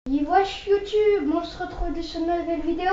Wesh YouTube, on se retrouve sur une nouvelle vidéo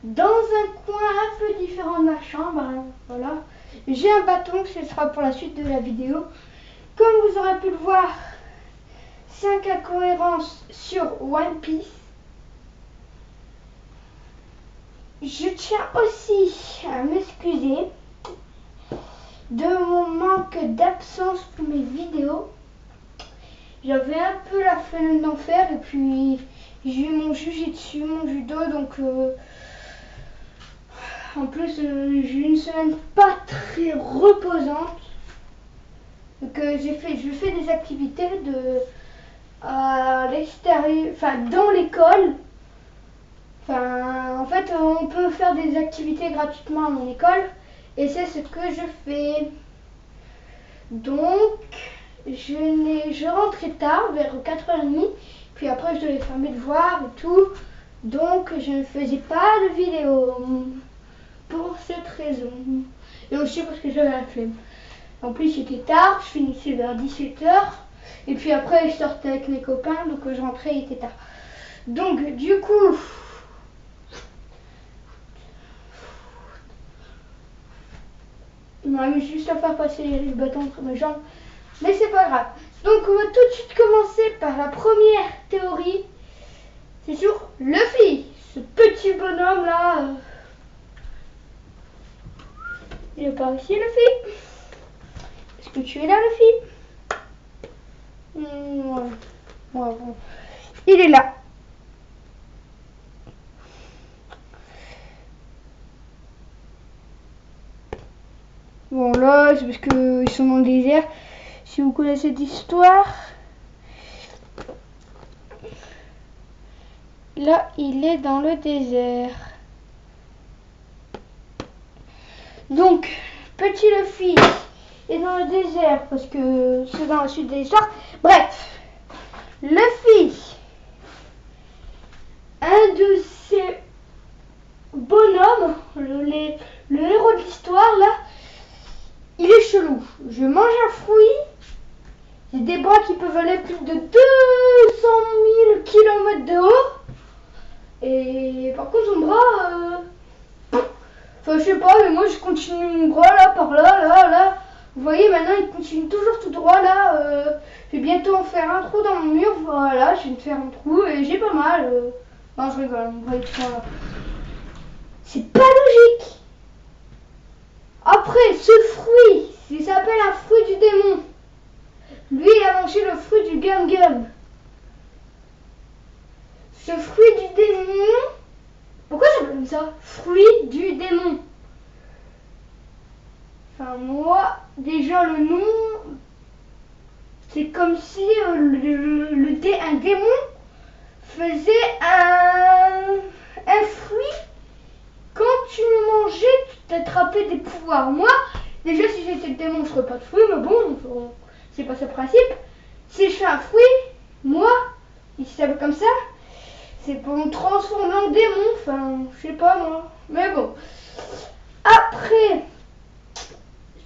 dans un coin un peu différent de ma chambre. Voilà, j'ai un bâton, ce sera pour la suite de la vidéo. Comme vous aurez pu le voir, 5 incohérences sur One Piece. Je tiens aussi à m'excuser de mon manque d'absence pour mes vidéos. J'avais un peu la flemme d'en faire et puis j'ai eu mon jujitsu, mon judo, donc en plus j'ai eu une semaine pas très reposante. Donc je fais des activités à l'extérieur, enfin dans l'école. Enfin, en fait, on peut faire des activités gratuitement à mon école et c'est ce que je fais. Donc je rentrais tard, vers 4h30, puis après je devais faire mes devoirs et tout, donc je ne faisais pas de vidéo pour cette raison. Et aussi parce que j'avais la flemme. En plus c'était tard, je finissais vers 17h, et puis après je sortais avec mes copains, donc je rentrais, il était tard. Donc du coup, il m'arrive juste à faire passer le bâton entre mes jambes, mais c'est pas grave. Donc on va tout de suite commencer par la première théorie. C'est sur Luffy, ce petit bonhomme là. Il est par ici, Luffy. Est-ce que tu es là, Luffy? Ouais. Bon. Il est là. Bon là, c'est parce qu'ils sont dans le désert. Si vous connaissez cette histoire. Là, il est dans le désert. Donc, petit Luffy est dans le désert parce que c'est dans la suite de l'histoire. Bref, Luffy, un de ces bonhommes, le héros de l'histoire là, il est chelou. Je mange un fruit, j'ai des bras qui peuvent aller plus de 200 000 km de haut. Et par contre son bras, enfin je sais pas, mais moi je continue mon bras là, par là, là. Vous voyez maintenant il continue toujours tout droit là. Je vais bientôt en faire un trou dans mon mur, voilà, je viens de faire un trou et j'ai pas mal. Non je rigole, mon bras est tout là. C'est pas logique. Après ce fruit, il s'appelle un fruit du démon. Lui il a mangé le fruit du Gum Gum. Ce fruit du démon, pourquoi ça s'appelle comme ça? Fruit du démon. Enfin moi, déjà le nom, c'est comme si un démon faisait un fruit. Quand tu le mangeais, tu t'attrapais des pouvoirs. Moi, déjà si j'étais le démon, je ferais pas de fruit, mais bon, c'est pas ce principe. Si je fais un fruit, moi, il s'appelle comme ça, c'est pour me transformer en démon, enfin, je sais pas moi. Mais bon. Après,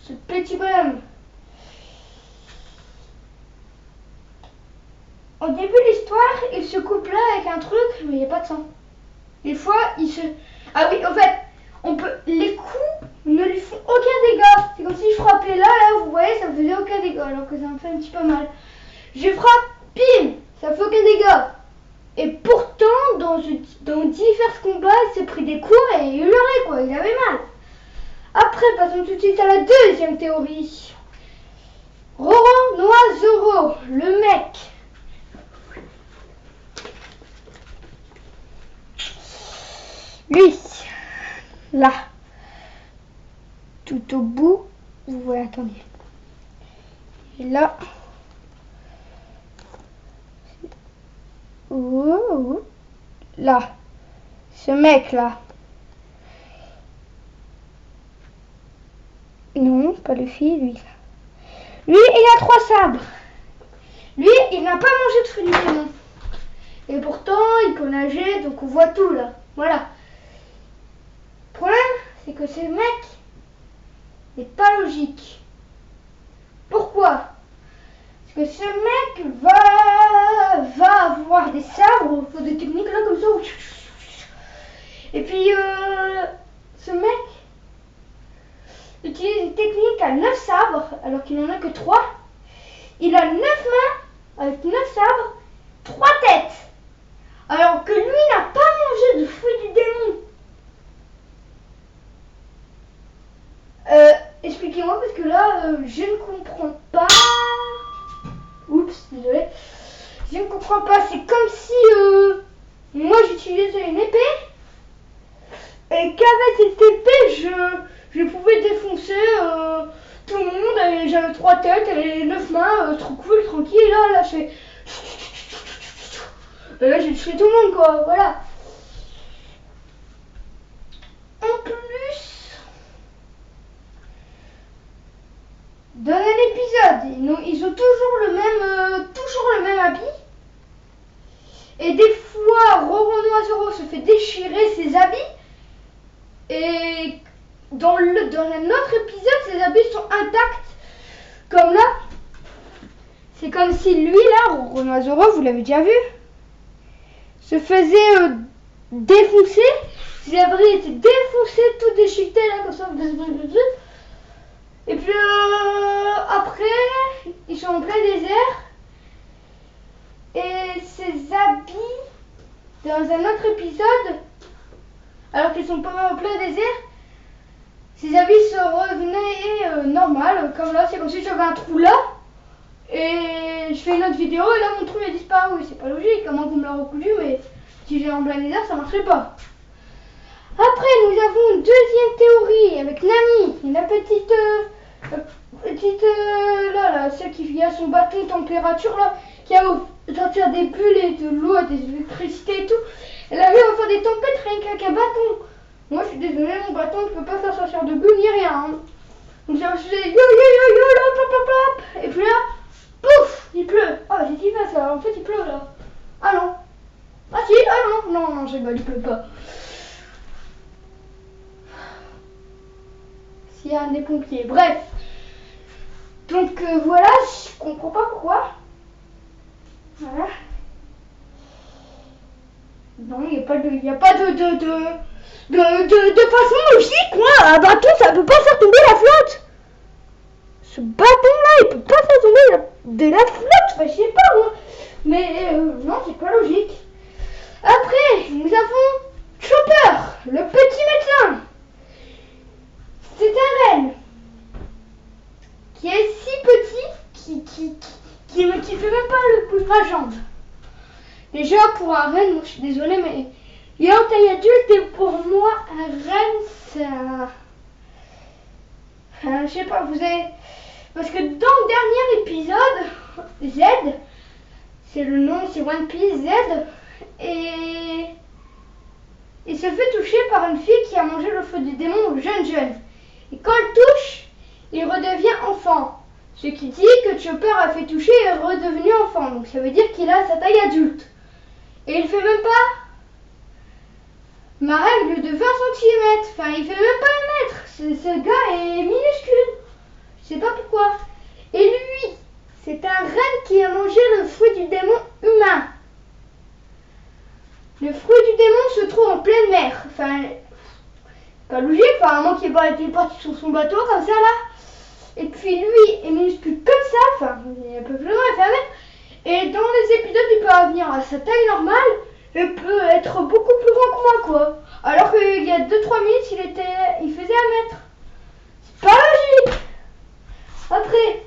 ce petit bonhomme. Au début de l'histoire, il se coupe là avec un truc, mais il n'y a pas de sang. Des fois, il se... Ah oui, en fait, les coups ne lui font aucun dégât. C'est comme si je frappais là, vous voyez, ça me faisait aucun dégât, alors que ça me fait un petit peu mal. Je frappe, pim, ça fait aucun dégât. Et pourtant, dans divers combats, il s'est pris des coups et il hurlait, quoi, il avait mal. Après, passons tout de suite à la deuxième théorie. Roro Noa Zoro, le mec. Lui, là, tout au bout, vous voyez, attendez. Et là, là, ce mec là. Non, pas le fil, lui. Lui, il a 3 sabres. Lui, il n'a pas mangé de fruits du démon. Et pourtant, il peut nager, donc on voit tout là. Voilà. Le problème, c'est que ce mec n'est pas logique. Pourquoi? Parce que ce mec va va avoir des sabres, il faut des techniques là comme ça. Et puis ce mec utilise une technique à 9 sabres alors qu'il n'en a que 3. Il a 9 mains avec 9 sabres, 3 têtes. Alors que lui n'a pas mangé de fruits du démon. Expliquez-moi parce que là, je ne comprends pas. Oups, désolé. Je ne comprends pas. C'est comme si moi j'utilisais une épée et qu'avec cette épée, je pouvais défoncer tout le monde. Et j'avais 3 têtes et 9 mains, trop cool, tranquille. Là, je fais. Et là, j'ai tué tout le monde, quoi. Voilà. En plus, dans un épisode, ils ont toujours le même habit. Et des fois, Roronoa se fait déchirer ses habits. Et dans un autre épisode, ses habits sont intacts. Comme là. C'est comme si lui, là, Roronoa, vous l'avez déjà vu, se faisait défoncer. Ses habits étaient défoncés, tout déchiqueté, là, comme ça. Et puis après, ils sont en plein désert. Et ses habits, dans un autre épisode, alors qu'ils sont pas en plein désert, ses habits se revenaient normal, comme là, c'est comme si j'avais un trou là, et je fais une autre vidéo, et là mon trou a disparu. Oui, c'est pas logique, comment vous me l'avez recousu, mais si j'ai en plein désert, ça marcherait pas. Après, nous avons une deuxième théorie avec Nami, la petite là, celle qui a son bâton température là, qui a sortir des bulles et de l'eau, des électricités et tout. Elle arrive à faire des tempêtes rien qu'avec un bâton. Moi, je suis désolée, mon bâton ne peut pas faire sortir de bulles ni rien. Hein. Donc, je fais yo yo yo yo, là, pop pop pop, et puis là, pouf, il pleut. Ah, j'ai dit pas ça. En fait, il pleut là. Ah non. Ah si, ah non, je rigole, il pleut pas. S'il y a un des pompiers, bref. Donc voilà, je comprends pas pourquoi. Voilà. Non, il n'y a pas de façon logique, moi. Un bâton, ça peut pas faire tomber la flotte. Ce bâton-là, il peut pas faire tomber de la flotte. Enfin, je sais pas, moi. Mais non, c'est pas logique. Après, nous avons Chopper, le petit médecin. C'est un renne qui est si petit qui fait même pas le coup de ma jambe. Déjà, pour un renne, moi je suis désolée, mais il est en taille adulte et pour moi, un renne, c'est un... Enfin, je sais pas, vous avez... Parce que dans le dernier épisode, Z, c'est le nom, c'est One Piece Z, et il se fait toucher par une fille qui a mangé le feu du démon jeune. Et quand elle touche, il redevient enfant. Ce qui dit que Chopper a fait toucher et est redevenu enfant. Donc ça veut dire qu'il a sa taille adulte. Et il fait même pas ma règle de 20 cm. Enfin, il fait même pas 1 mètre. Ce gars est minuscule. Je sais pas pourquoi. Et lui, c'est un renne qui a mangé le fruit du démon humain. Le fruit du démon se trouve en pleine mer. Enfin, pas logique, apparemment qu'il est parti sur son bateau comme ça là. Et puis lui est minuscule comme ça, enfin, il est un peu plus loin, il fait 1 mètre. Et dans les épisodes, il peut revenir à sa taille normale et peut être beaucoup plus grand que moi, quoi. Alors qu'il y a 2-3 minutes, il faisait 1 mètre. C'est pas logique. Après,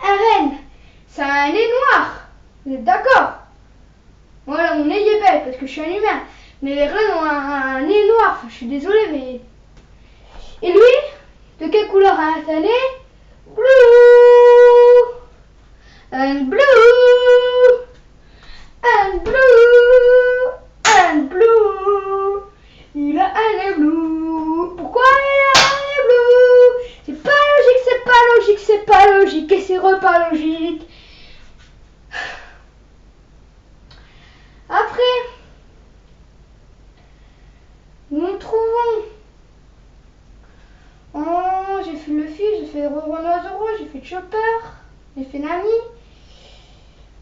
un renne, ça a un nez noir. Vous êtes d'accord? Voilà, mon nez est belle parce que je suis un humain. Mais les rennes ont un nez noir, enfin, je suis désolée, mais... Et lui, de quelle couleur a un nez? Blue and blue and blue and blue. Il a un nez bleu. Pourquoi il a un nez bleu? C'est pas logique, c'est pas logique, c'est pas logique et c'est pas logique. Après, nous trouvons... Oh, j'ai fait Luffy, j'ai fait Roronoa, j'ai fait Chopper, j'ai fait Nami.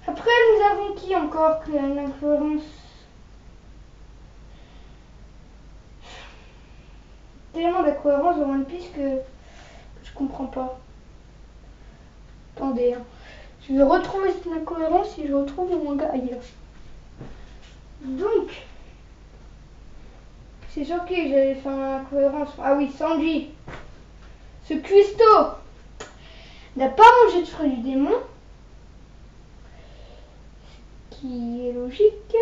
Après, Après, nous avons qui encore qui a une incohérence? Tellement d'incohérence dans One Piece que je comprends pas. Attendez, hein. Je vais retrouver cette incohérence si je retrouve mon manga ailleurs. Donc, c'est sur qui j'avais fait une incohérence? Ah oui, Sanji. Ce cuistot n'a pas mangé de fruits du démon. Ce qui est logique,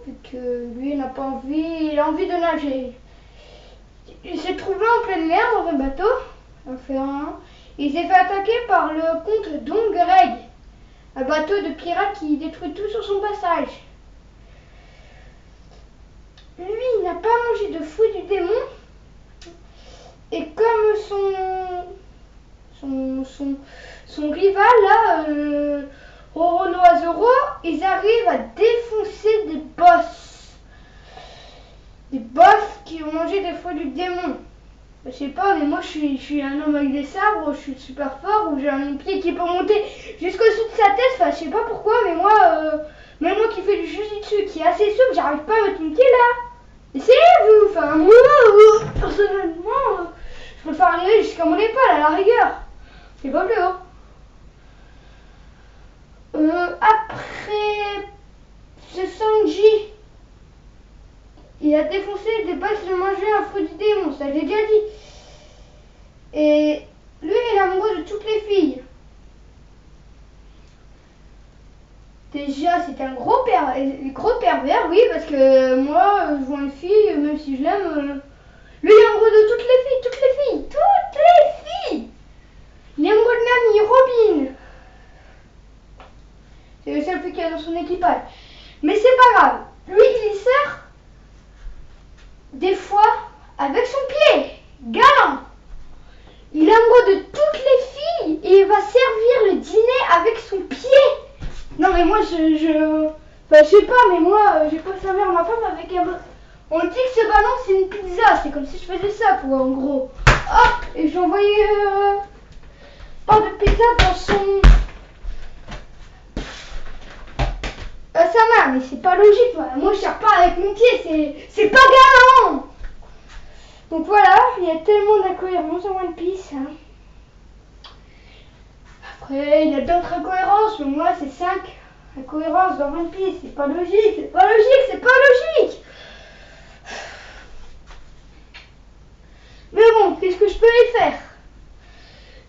vu que lui n'a pas envie, il a envie de nager. Il s'est trouvé en pleine mer dans un bateau. Il s'est fait attaquer par le comte Don Greg, un bateau de pirates qui détruit tout sur son passage. Lui, il n'a pas mangé de fruits du démon. Et comme son rival, là, Roronoa Zoro, ils arrivent à défoncer des boss. Des boss qui ont mangé des fruits du démon. Je sais pas, mais moi je suis un homme avec des sabres, je suis super fort, ou j'ai un pied qui peut monter jusqu'au-dessus de sa tête, enfin je sais pas pourquoi, mais moi, même moi qui fais du jujitsu, qui est assez souple, j'arrive pas à mettre une pied là. Essayez-vous, enfin moi, personnellement, je préfère arriver jusqu'à mon épaule à la rigueur. C'est pas plus haut. Après ce Sanji, il a défoncé des boss de manger un fruit du démon, ça j'ai déjà dit. Et lui, il est amoureux de toutes les filles. Déjà, c'est un gros pervers, oui, parce que moi, je vois une fille, même si je l'aime, lui, il est amoureux de toutes les filles, toutes les filles, toutes les filles. Il est amoureux de Nami, Robin. C'est le seul fille qu'il y a dans son équipage. Mais c'est pas grave. Lui, il sort des fois avec son pied, galant. Il est amoureux de toutes les filles et il va servir le dîner avec son pied. Non mais moi je sais pas, mais moi j'ai pas servir ma femme avec un... On dit que ce ballon c'est une pizza, c'est comme si je faisais ça quoi en gros. Hop, et j'ai envoyé pas de pizza dans son... sa main, mais c'est pas logique, moi je sers pas avec mon pied, c'est pas galant. Donc voilà, il y a tellement d'incohérences dans One Piece. Hein. Après, il y a d'autres incohérences, mais moi c'est 5 incohérences dans One Piece. C'est pas logique, c'est pas logique, c'est pas logique. Mais bon, qu'est-ce que je peux y faire?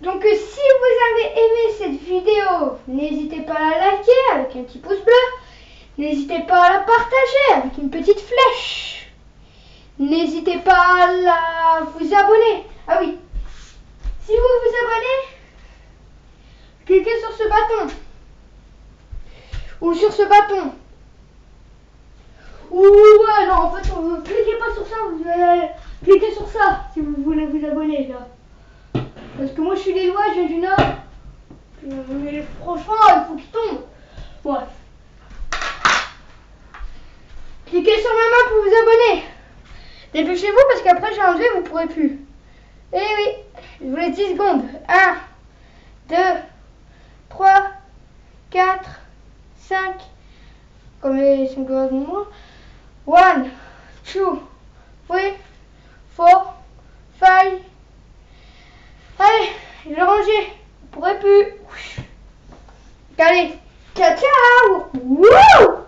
Donc si vous avez aimé cette vidéo, n'hésitez pas à la liker avec un petit pouce bleu. N'hésitez pas à la partager avec une petite flèche. N'hésitez pas à vous abonner. Ah oui, si vous vous abonnez, cliquez sur ce bâton. Ou sur ce bâton. Ou ouais, non, en fait, cliquez pas sur ça, vous cliquez sur ça si vous voulez vous abonner là. Parce que moi je suis des lois, je viens du Nord. Mais franchement, il faut qu'il tombe. Bref. Cliquez sur ma main pour vous abonner. Dépêchez-vous parce qu'après j'ai enlevé, vous ne pourrez plus. Eh oui, je vous laisse 10 secondes. 1, 2, 3, 4, 5, comme les 5 de moi. 1, 2, 3, 4, 5. Allez, je vais ranger. Vous ne pourrez plus. Allez, ciao ciao. Wouh!